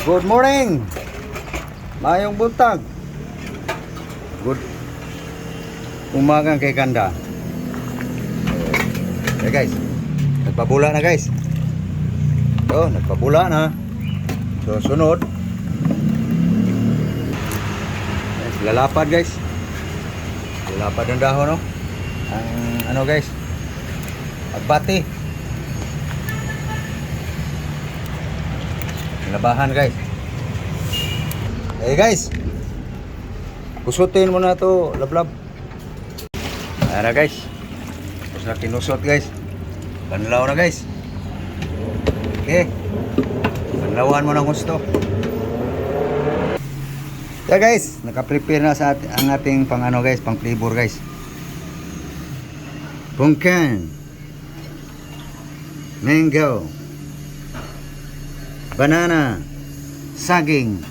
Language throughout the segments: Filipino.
Good morning. Mayong buntag. Good umagang kay Kanda. Okay guys. Nagpabula na guys. So, nagpabula na. So, sunod. Lalapad guys. Lalapad ang dahon no. Ang ano guys. Agbati. Labahan guys. Guys. Kusutin mo na to, lablab. Ayan na guys. Tapos na kinusot guys. Banlaw na guys. Okay. Banlawan mo ng gusto. Guys, naka-prepare na sa ang ating pang ano guys, pang flavor guys. Pungkan. Mango. Banana. Saging.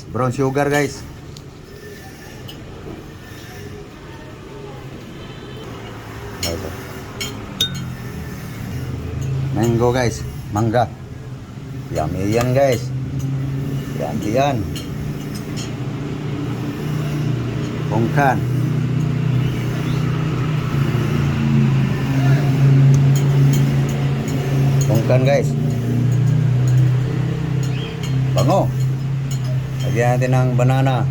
Brown sugar guys. Mango guys. Mangga. Yummy yan guys. Yummy yan. Pungkan. Pungkan guys. Bango. Lagyan natin ng banana.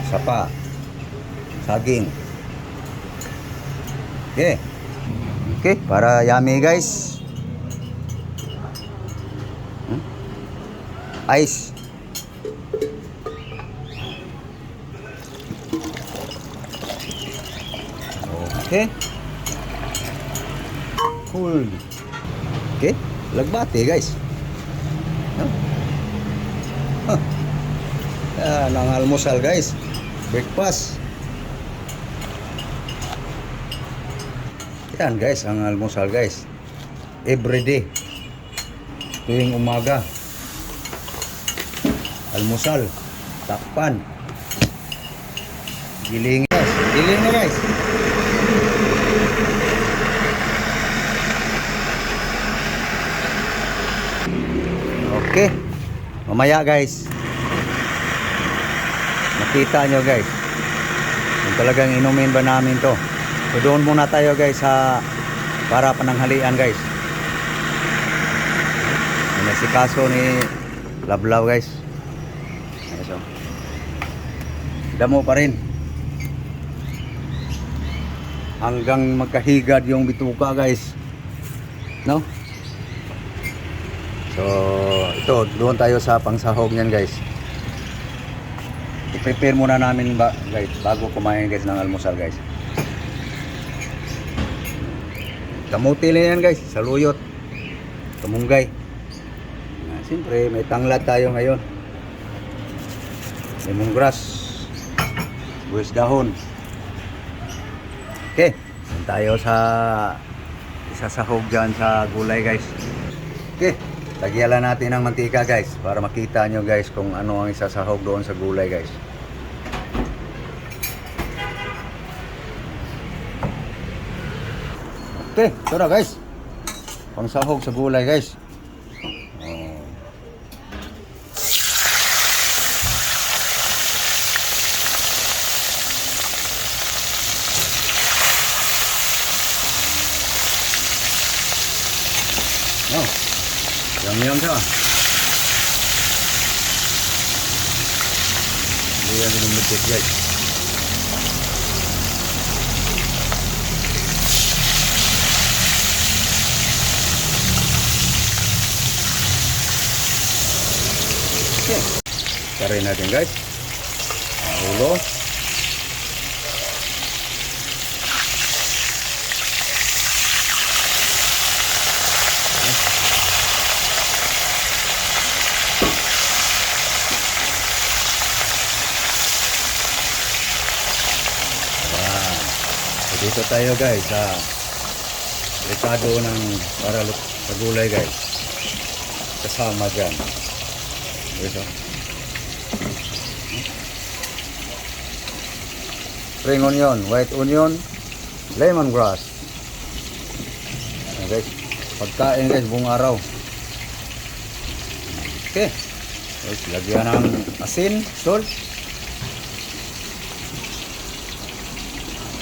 Sapa. Saging. Okay. Okay, para yummy guys. Ice. Okay. Cool. Okay, lagbate guys. Yan ang almusal guys. Breakfast. Yan guys ang almusal guys. Everyday. Tuwing umaga. Almusal. Takpan. Giling guys. Giling na guys. Okay. Mamaya guys. Makita nyo guys. Kung talagang inumin ba namin to. So doon muna tayo guys sa para pananghalian guys. Nasikaso ni Lablaw guys. So, damo pa rin. Hanggang magkahigad yung bituka guys. No? So, ito, doon tayo sa pangsahog niyan guys. I-prepare muna namin guys bago kumain guys ng almusal guys. Kamuti lang yan guys, saluyot. Kamunggay. Siyempre, may tanglad tayo ngayon. Lemongrass. Buwis dahon. Okay, tayo sa isasahog dyan sa gulay guys. Okay. Lagyan natin ng mantika guys para makita nyo guys kung ano ang isasahog doon sa gulay guys. Okay, ito na guys. Pangsahog sa gulay guys. Oh. Yum siya. Hindi yan lumikit guys. Okay. Karin natin guys. Ulo. Dito tayo guys sa rekado ng para sa gulay guys. Kasama dyan. Ito. Spring onion, white onion, lemongrass. Okay. pagkain guys buong araw. Okay. Guys, lagyan ng asin, salt.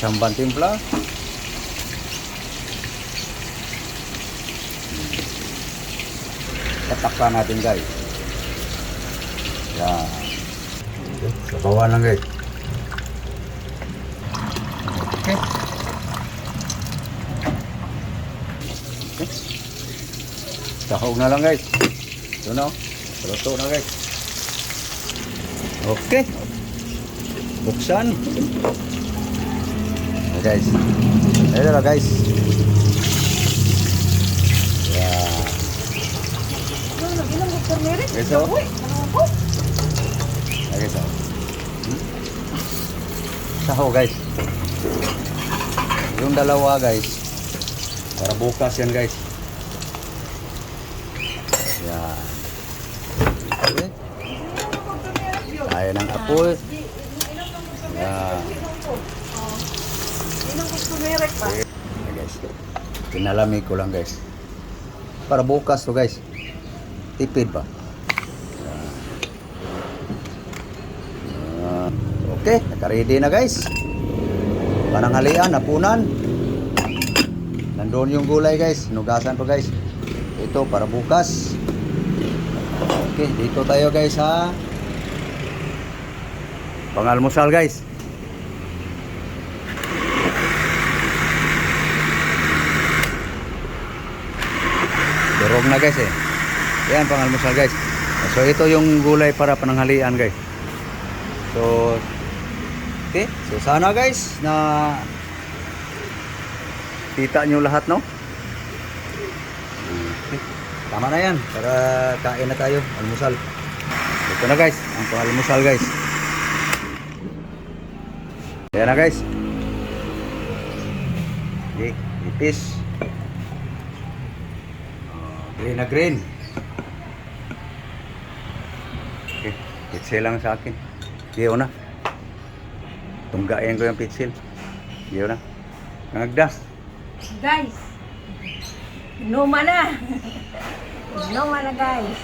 Samban timpla. Tatakpan natin guys. Yan. Okay, sabawan lang guys. Okay. Okay. Sahog na lang guys. Ito na. Luto na guys. Okay. Buksan. Ayan guys. Ayan na guys. Yan. Guys, oh. Ayan guys, oh. Sahog guys. Yung dalawa guys. Para bukas yan guys. Yan. Okay. Ayan ang apoy. Yan. Okay. Ayan guys. Pinalamig ko lang guys. Para bukas to guys. Tipid ba? Yan. Okay. Naka-ready na guys. Pananghalian, hapunan. Nandoon yung gulay guys. Nugasan ko guys. Ito para bukas. Okay, dito tayo guys ha. Pangalmusal guys. Durog na guys eh. Yan pangalmusal guys. So ito yung gulay para pananghalian guys. So okay, so sana guys na kita nyo lahat no. Okay. Tama na yan para kain na tayo, almusal. Ito na guys, ang pangalmusal guys. Yan na guys. Okay, ipis. Green na green. Okay, pitsil lang sa akin. Giyo na. Tunggain ko yung pitsil. Giyo na. Nagda. Guys, numa na. Numa na guys.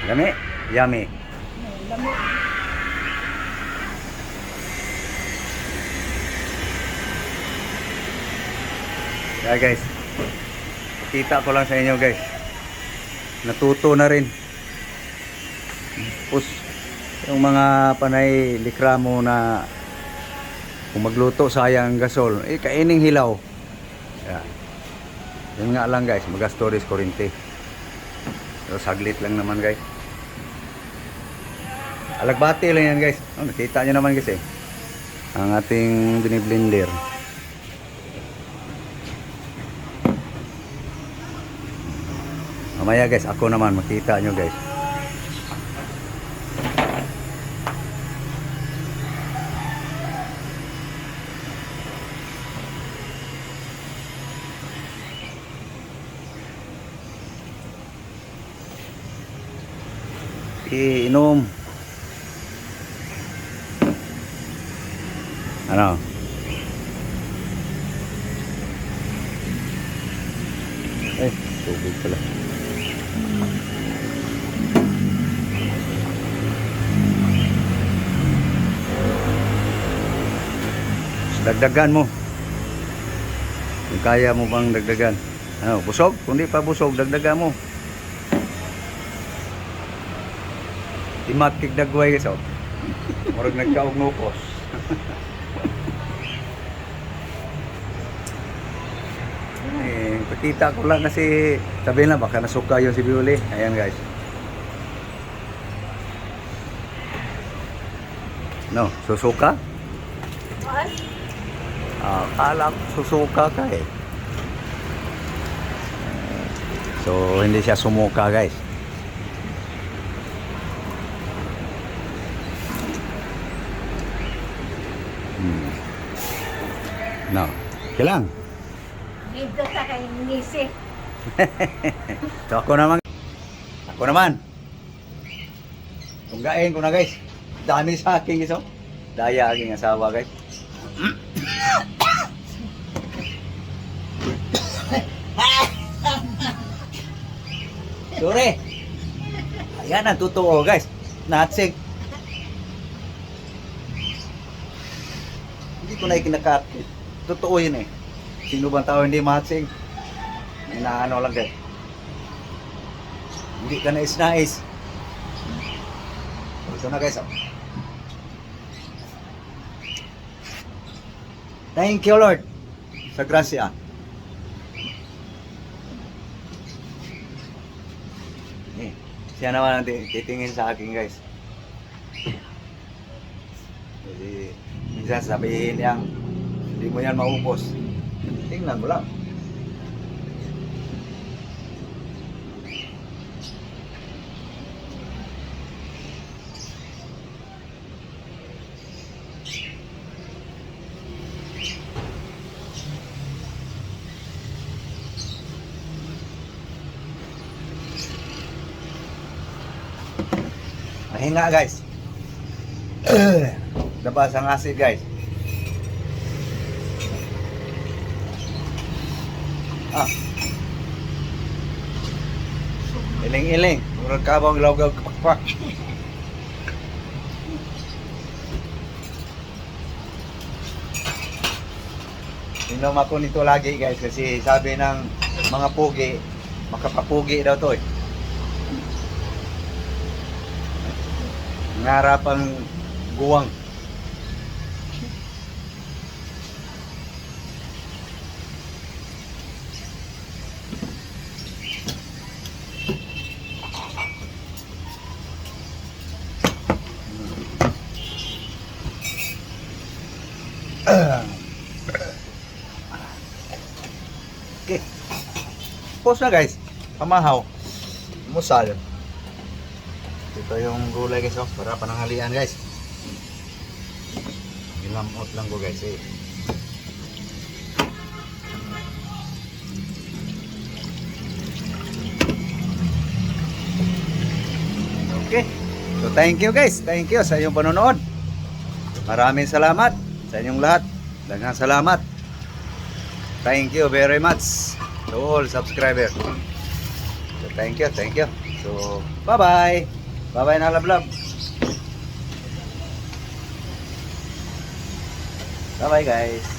Yummy. Yummy. Lami. Yeah guys. Kita ko lang sa inyo guys. Natuto na rin. Tapos yung mga panay likra mo na kung magluto sayang gasol, eh kaining hilaw. Yan. Yun nga lang guys, magastoris kurente. So saglit lang naman guys. Alagbati lang yan guys. Oh, nakita nyo naman guys eh. Ang ating biniblender. Mamaya guys, ako naman makita nyo guys. Iinom. Ano? Eh, tubig pala. Dagdagan mo. Kung kaya mo bang dagdagan. Ano, busog? Kung di pa busog, dagdagan mo. Timat kigdagway guys, oh. Murag nagkaog nukos. Eh, pakita ko lang kasi sabihin na baka nasuka yung si Bioli. Ayan guys. No, susuka? What? Kala ko susuka ka eh. So, hindi siya sumuka guys. No. Kailang. Dito sa kay ngisi. So, ako naman. Ako naman. Tunggain ko na guys. Dami sa akin guys oh. Daya aking asawa guys. Sorry. Ayan ang totoo guys. Natsig. Hindi ko na ikinakakit. Totoo yun eh. Sino bang tao hindi matsig? Inaano lang guys. Hindi ka nais-nais. Ito na guys. Oh. Thank you Lord sa grasya. Siya naman ang titingin sa akin guys. Kasi minsan sabihin niya, hindi mo yan maubos. Tingnan mo lang. Mahinga guys. Labas ang acid guys. Ah. Iling-iling. Murag kabang lawgaw kapakpak. Inom ako nito lagi guys kasi sabi ng mga pugi, makapapugi daw to eh. Ngarap ang guwang. Okay. Pause na guys. Pamahaw. Musal. Ito yung gulay guys, oh, para pananghalian guys. Ilamot lang ko guys eh. Okay. So thank you guys. Thank you sa inyong panonood. Maraming salamat sa inyong lahat. Daghang salamat. Thank you very much to all subscribers. So thank you, thank you. So bye-bye. Bye-bye na love. Bye-bye guys.